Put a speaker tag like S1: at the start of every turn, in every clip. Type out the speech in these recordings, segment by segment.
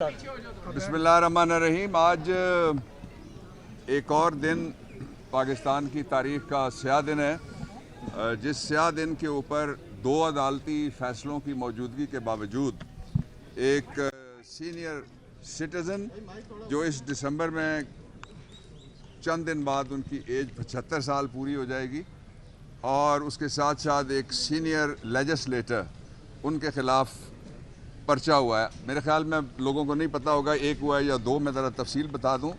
S1: बिस्मिल्लाहिर्रहमानिर्रहीम। आज एक और दिन पाकिस्तान की तारीख़ का स्याह दिन है, जिस स्याह दिन के ऊपर दो अदालती फ़ैसलों की मौजूदगी के बावजूद एक सीनियर सिटीज़न जो इस दिसंबर में चंद दिन बाद उनकी एज 75 साल पूरी हो जाएगी, और उसके साथ साथ एक सीनियर लेजिस्लेटर उनके ख़िलाफ़ पर्चा हुआ है। मेरे ख़्याल में लोगों को नहीं पता होगा एक हुआ है या दो, मैं ज़रा तफसील बता दूं।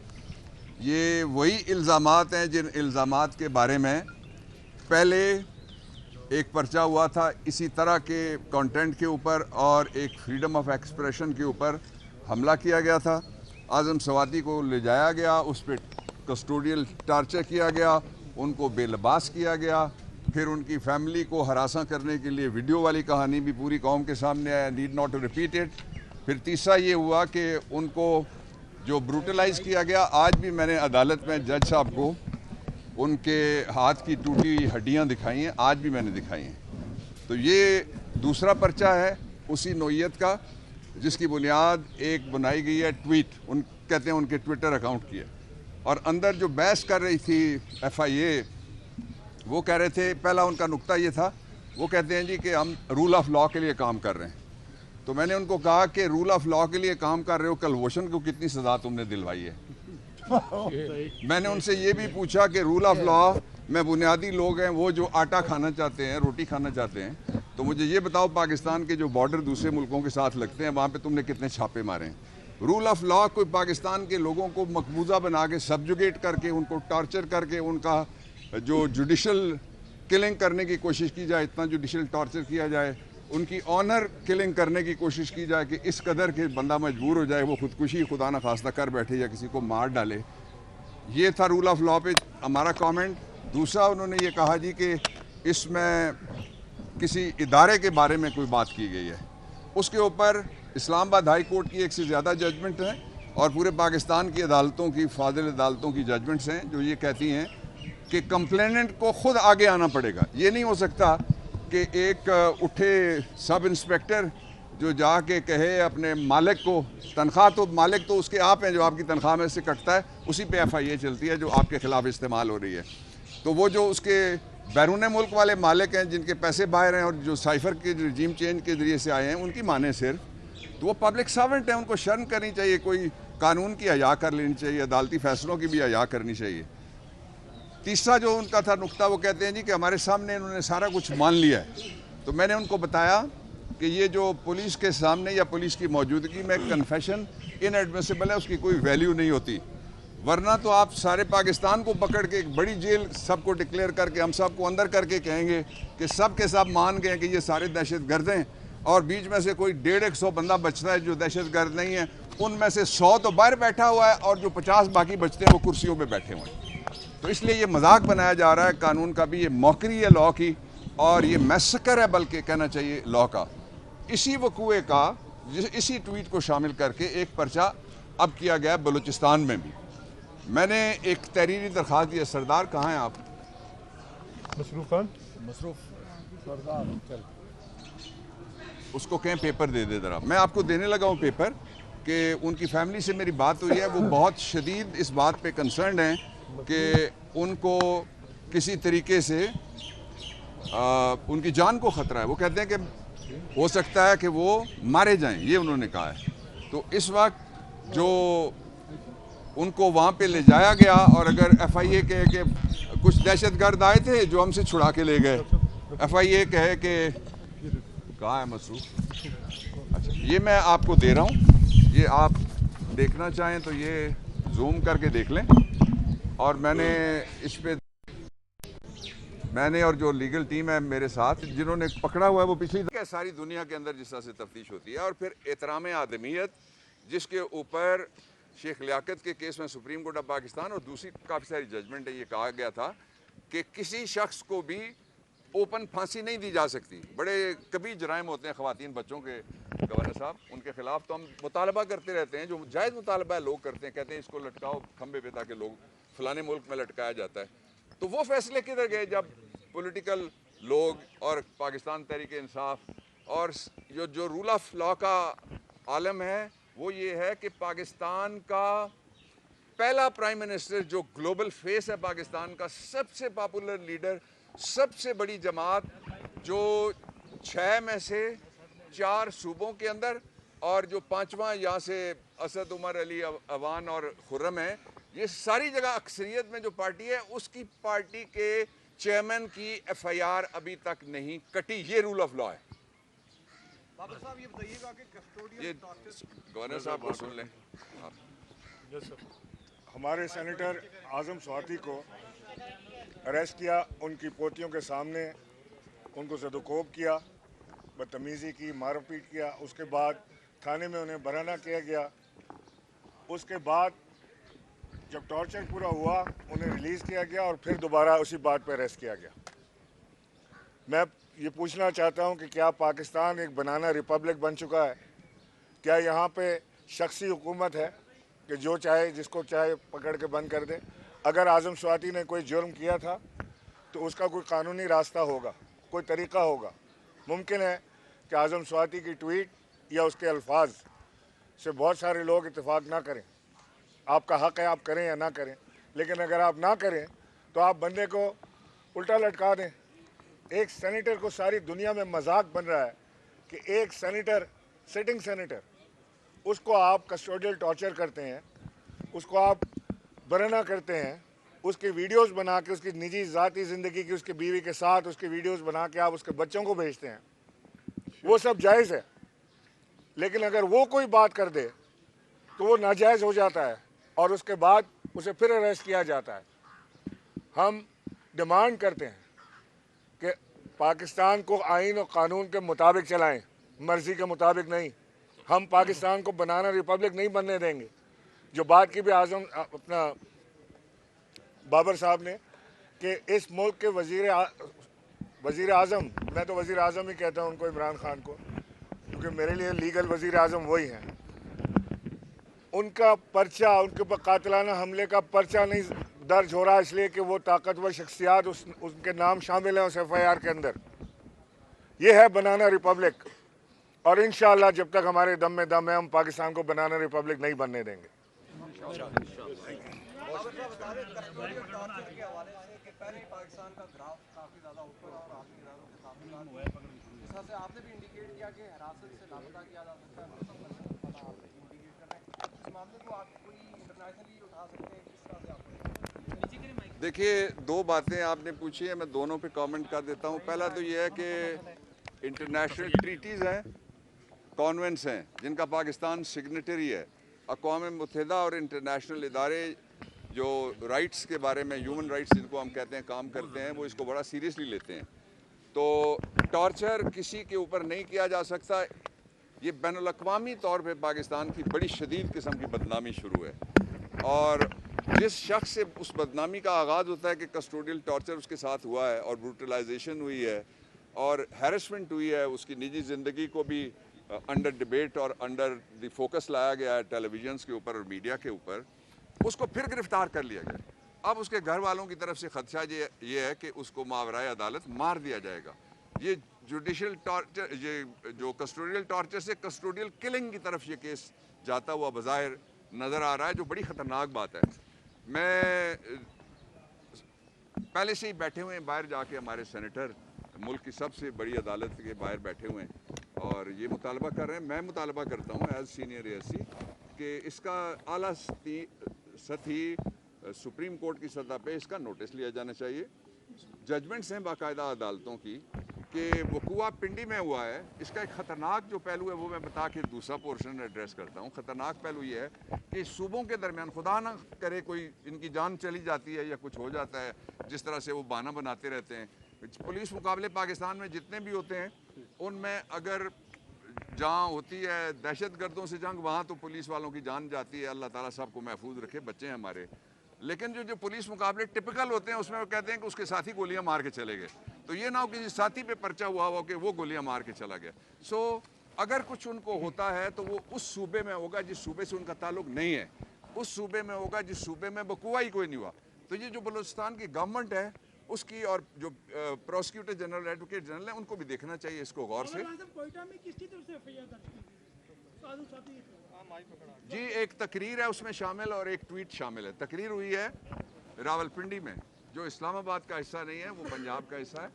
S1: ये वही इल्ज़ामात हैं जिन इल्ज़ामात के बारे में पहले एक पर्चा हुआ था इसी तरह के कंटेंट के ऊपर, और एक फ्रीडम ऑफ एक्सप्रेशन के ऊपर हमला किया गया था। आज़म सवाती को ले जाया गया, उस पर कस्टोडियल टार्चर किया गया, उनको बेलबास किया गया, फिर उनकी फैमिली को हरासा करने के लिए वीडियो वाली कहानी भी पूरी कौम के सामने आया, need not to repeat it. फिर तीसरा ये हुआ कि उनको जो ब्रूटलाइज़ किया गया, आज भी मैंने अदालत में जज साहब को उनके हाथ की टूटी हड्डियां दिखाई हैं, आज भी मैंने दिखाई हैं। तो ये दूसरा पर्चा है उसी नोयत का, जिसकी बुनियाद एक बनाई गई है ट्वीट, कहते हैं उनके ट्विटर अकाउंट की है, और अंदर जो बहस कर रही थी FIA, वो कह रहे थे, पहला उनका नुक्ता ये था, वो कहते हैं जी कि हम रूल ऑफ लॉ के लिए काम कर रहे हैं। तो मैंने उनको कहा कि रूल ऑफ लॉ के लिए काम कर रहे हो, कलभूषण को कितनी सज़ा तुमने दिलवाई है? मैंने उनसे ये भी पूछा कि रूल ऑफ लॉ में बुनियादी लोग हैं वो जो आटा खाना चाहते हैं, रोटी खाना चाहते हैं, तो मुझे ये बताओ पाकिस्तान के जो बॉर्डर दूसरे मुल्कों के साथ लगते हैं वहाँ पे तुमने कितने छापे मारे हैं? रूल ऑफ लॉ कोई पाकिस्तान के लोगों को मकबूजा बना के, सब्जुगेट करके, उनको टॉर्चर करके, उनका जो जुडिशल किलिंग करने की कोशिश की जाए, इतना जुडिशल टॉर्चर किया जाए, उनकी ऑनर किलिंग करने की कोशिश की जाए कि इस कदर के बंदा मजबूर हो जाए वो खुदकुशी खुदा न खास्ता कर बैठे या किसी को मार डाले। ये था रूल ऑफ लॉ पे हमारा कमेंट। दूसरा उन्होंने ये कहा जी कि इसमें किसी इदारे के बारे में कोई बात की गई है, उसके ऊपर इस्लामाबाद हाई कोर्ट की एक से ज़्यादा जजमेंट है और पूरे पाकिस्तान की अदालतों की, फाजिल अदालतों की जजमेंट्स हैं जो ये कहती हैं कि कंप्लेनेंट को खुद आगे आना पड़ेगा। ये नहीं हो सकता कि एक उठे सब इंस्पेक्टर जो जाके कहे अपने मालिक को, तनख्वाह तो मालिक तो उसके आप हैं जो आपकी तनख्वाह में से कटता है, उसी पे FIA चलती है जो आपके ख़िलाफ़ इस्तेमाल हो रही है। तो वो जो उसके बैरून मुल्क वाले मालिक हैं जिनके पैसे बाहर हैं और जो साइफर के रजीम चेंज के ज़रिए से आए हैं, उनकी माने सिर्फ, तो वो पब्लिक सर्वेंट हैं, उनको शर्म करनी चाहिए, कोई कानून की हया कर लेनी चाहिए, अदालती फ़ैसलों की भी हया करनी चाहिए। तीसरा जो उनका था नुक्ता, वो कहते हैं जी कि हमारे सामने इन्होंने सारा कुछ मान लिया है। तो मैंने उनको बताया कि ये जो पुलिस के सामने या पुलिस की मौजूदगी में कन्फेशन इनएडमिसिबल है, उसकी कोई वैल्यू नहीं होती, वरना तो आप सारे पाकिस्तान को पकड़ के एक बड़ी जेल सबको डिक्लेयर करके हम सबको अंदर करके कहेंगे कि सब के सब मान गए कि ये सारे दहशत गर्द हैं, और बीच में से कोई 150-100 बंदा बचता है जो दहशत गर्द नहीं है, उनमें से 100 तो बाहर बैठा हुआ है और जो 50 बाकी बचते हैं वो कुर्सियों पर बैठे हुए हैं। तो इसलिए ये मजाक बनाया जा रहा है कानून का भी, ये मौकरी है लॉ की, और ये मैसेकर है बल्कि कहना चाहिए लॉ का। इसी वकूए का, इसी ट्वीट को शामिल करके एक पर्चा अब किया गया बलूचिस्तान में भी। मैंने एक तहरीरी दरख्वास्त दी है। सरदार कहाँ हैं आप?
S2: मसरूफ खान,
S1: उसको कहें पेपर दे दे ज़रा। मैं आपको देने लगा हूँ पेपर कि उनकी फैमिली से मेरी बात हुई है, वो बहुत शदीद इस बात पे कंसर्न हैं कि उनको किसी तरीके से उनकी जान को ख़तरा है। वो कहते हैं कि हो सकता है कि वो मारे जाएं, ये उन्होंने कहा है। तो इस वक्त जो उनको वहाँ पे ले जाया गया, और अगर FIA कहे कि कुछ दहशतगर्द आए थे जो हमसे छुड़ा के ले गए, FIA कहे कि कहाँ है मसरूफ? अच्छा, ये मैं आपको दे रहा हूँ, ये आप देखना चाहें तो ये जूम करके देख लें। और मैंने इस पे, मैंने और जो लीगल टीम है मेरे साथ जिन्होंने पकड़ा हुआ है, वो पिछली सारी दुनिया के अंदर जिस तरह से तफ्तीश होती है, और फिर एहतराम आदमियत जिसके ऊपर शेख लियाकत के केस में सुप्रीम कोर्ट ऑफ पाकिस्तान और दूसरी काफ़ी सारी जजमेंट है, ये कहा गया था कि किसी शख्स को भी ओपन फांसी नहीं दी जा सकती। बड़े कभी जराइम होते हैं ख़वातीन बच्चों के, गवर्नर साहब, उनके ख़िलाफ़ तो हम मुतालबा करते रहते हैं, जो जायज़ मुतालबा है लोग करते हैं, कहते हैं इसको लटकाओ खंबे पे ताकि लोग फलाने मुल्क में लटकाया जाता है। तो वो फैसले किधर गए जब पॉलिटिकल लोग और पाकिस्तान तहरीक इंसाफ और जो रूल ऑफ लॉ का आलम है وہ یہ ہے کہ پاکستان کا پہلا پرائم منسٹر جو گلوبل فیس ہے پاکستان کا، سب سے پاپولر لیڈر، سب سے بڑی جماعت، جو 6 میں سے 4 صوبوں کے اندر اور جو 5واں یہاں سے اسد عمر علی اوان اور خرم ہے، یہ ساری جگہ اکثریت میں جو پارٹی ہے، اس کی پارٹی کے چیئرمین کی ایف آئی آر ابھی تک نہیں کٹی. یہ رول آف لا ہے.
S3: بابر صاحب یہ بتائیے گا کہ کسٹوڈیل
S1: یہ گورنر صاحب کو سن لیں.
S2: یس سر.
S4: ہمارے سینیٹر اعظم سواتی کو اریسٹ کیا، ان کی پوتیوں کے سامنے ان کو زدوکوب کیا، بدتمیزی کی، مار پیٹ کیا. اس کے بعد تھانے میں انہیں برہنہ کیا گیا. اس کے بعد جب ٹارچر پورا ہوا انہیں ریلیز کیا گیا اور پھر دوبارہ اسی بات پہ اریسٹ کیا گیا. میں یہ پوچھنا چاہتا ہوں کہ کیا پاکستان ایک بنانا ریپبلک بن چکا ہے؟ کیا یہاں پہ شخصی حکومت ہے کہ جو چاہے جس کو چاہے پکڑ کے بند کر دے؟ اگر اعظم سواتی نے کوئی جرم کیا تھا تو اس کا کوئی قانونی راستہ ہوگا، کوئی طریقہ ہوگا. ممکن ہے کہ اعظم سواتی کی ٹویٹ یا اس کے الفاظ سے بہت سارے لوگ اتفاق نہ کریں. آپ کا حق ہے آپ کریں یا نہ کریں، لیکن اگر آپ نہ کریں تو آپ بندے کو الٹا لٹکا دیں. ایک سینیٹر کو ساری دنیا میں مذاق بن رہا ہے کہ ایک سینیٹر، سٹنگ سینیٹر، اس کو آپ کسٹوڈیل ٹارچر کرتے ہیں، اس کو آپ برہنہ کرتے ہیں، اس کی ویڈیوز بنا کے، اس کی نجی ذاتی زندگی کی، اس کی بیوی کے ساتھ اس کی ویڈیوز بنا کے آپ اس کے بچوں کو بھیجتے ہیں. وہ سب جائز ہے، لیکن اگر وہ کوئی بات کر دے تو وہ ناجائز ہو جاتا ہے اور اس کے بعد اسے پھر اریسٹ کیا جاتا ہے. ہم ڈیمانڈ کرتے ہیں کہ پاکستان کو آئین و قانون کے مطابق چلائیں، مرضی کے مطابق نہیں. ہم پاکستان کو بنانا ریپبلک نہیں بننے دیں گے. جو بات کی بھی اپنا بابر صاحب نے کہ اس ملک کے وزیر اعظم، میں تو وزیر اعظم ہی کہتا ہوں ان کو، عمران خان کو، کیونکہ میرے لیے لیگل وزیر اعظم وہی ہیں. ان کا پرچہ، ان کے اوپر قاتلانہ حملے کا پرچہ نہیں درج ہو رہا اس لیے کہ وہ طاقتور شخصیات ان کے نام شامل ہیں اس ایف آئی آر کے اندر. یہ ہے بنانا ریپبلک، اور انشاءاللہ جب تک ہمارے دم میں دم ہے ہم پاکستان کو بنانا ریپبلک نہیں بننے دیں گے.
S3: بابر صاحب بتا رہے کسٹوڈیل ٹارچر کے حوالے سے کہ پہلے ہی پاکستان کا گراف کافی زیادہ اوپر اور عالمی اداروں کے تعلقات، اس طرح سے آپ نے بھی انڈیکیٹ کیا کہ حراست سے لاپتہ کیا جا سکتا ہے. آپ انڈیکیٹ کر رہے ہیں اس معاملے کو، آپ کوئی انٹرنیشنلی اٹھا سکتے ہیں، کس طرح سے آپ کو؟
S1: دیکھیے، 2 باتیں آپ نے پوچھی ہیں، میں دونوں پہ کامنٹ کر دیتا ہوں. پہلا تو یہ ہے کہ انٹرنیشنل ٹریٹیز ہیں، کانونٹس ہیں جن کا پاکستان سگنیٹری ہے. اقوام متحدہ اور انٹرنیشنل ادارے جو رائٹس کے بارے میں، ہیومن رائٹس جن کو ہم کہتے ہیں، کام کرتے ہیں، وہ اس کو بڑا سیریسلی لیتے ہیں. تو ٹارچر کسی کے اوپر نہیں کیا جا سکتا. یہ بین الاقوامی طور پہ پاکستان کی بڑی شدید قسم کی بدنامی شروع ہے، اور جس شخص سے اس بدنامی کا آغاز ہوتا ہے کہ کسٹوڈیل ٹارچر اس کے ساتھ ہوا ہے اور بروٹلائزیشن ہوئی ہے اور ہیرسمنٹ ہوئی ہے، اس کی نجی زندگی کو بھی انڈر ڈیبیٹ اور انڈر دی فوکس لایا گیا ہے ٹیلی ویژنس کے اوپر اور میڈیا کے اوپر، اس کو پھر گرفتار کر لیا گیا. اب اس کے گھر والوں کی طرف سے خدشہ یہ ہے کہ اس کو ماورائے عدالت مار دیا جائے گا. یہ جوڈیشل ٹارچر، یہ جو کسٹوڈیل ٹارچر سے کسٹوڈیل کلنگ کی طرف یہ کیس جاتا ہوا بظاہر نظر آ رہا ہے، جو بڑی خطرناک بات ہے. میں پہلے سے ہی بیٹھے ہوئے ہیں باہر جا کے، ہمارے سینیٹر ملک کی سب سے بڑی عدالت کے باہر بیٹھے ہوئے ہیں اور یہ مطالبہ کر رہے ہیں. میں مطالبہ کرتا ہوں ایز سینئر ایسی کہ اس کا اعلیٰ سطحی سپریم کورٹ کی سطح پہ اس کا نوٹس لیا جانا چاہیے. ججمنٹس ہیں باقاعدہ عدالتوں کی کہ وقوع پنڈی میں ہوا ہے. اس کا ایک خطرناک جو پہلو ہے وہ میں بتا کے دوسرا پورشن ایڈریس کرتا ہوں. خطرناک پہلو یہ ہے کہ صوبوں کے درمیان خدا نہ کرے کوئی ان کی جان چلی جاتی ہے یا کچھ ہو جاتا ہے، جس طرح سے وہ بہانہ بناتے رہتے ہیں. پولیس مقابلے پاکستان میں جتنے بھی ہوتے ہیں ان میں اگر جہاں ہوتی ہے دہشت گردوں سے جنگ، وہاں تو پولیس والوں کی جان جاتی ہے. اللہ تعالیٰ سب کو محفوظ رکھے، بچے ہیں ہمارے. لیکن جو پولیس مقابلے ٹپیکل ہوتے ہیں اس میں وہ کہتے ہیں کہ اس کے ساتھی گولیاں مار کے چلے گئے. تو یہ نہ ہو کہ ساتھی پہ پرچہ ہوا ہو کہ وہ گولیاں مار کے چلا گیا. سو اگر کچھ ان کو ہوتا ہے تو وہ اس صوبے میں ہوگا جس صوبے سے ان کا تعلق نہیں ہے، اس صوبے میں ہوگا جس صوبے میں وقوع ہی کوئی نہیں ہوا. تو یہ جو بلوچستان کی گورنمنٹ ہے اس کی، اور جو پروسیکیوٹر جنرل، ایڈوکیٹ جنرل ہیں، ان کو بھی دیکھنا چاہیے اس کو غور سے. जी एक तकरीर है उसमें शामिल और एक ट्वीट शामिल है। तकरीर हुई है रावलपिंडी में, जो इस्लामाबाद का हिस्सा नहीं है, वो पंजाब का हिस्सा है,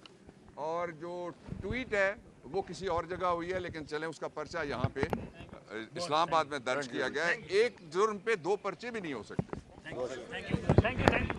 S1: और जो ट्वीट है वो किसी और जगह हुई है, लेकिन चलें उसका पर्चा यहाँ पे इस्लामाबाद में दर्ज किया गया है। एक जुर्म पे 2 पर्चे भी नहीं हो सकते।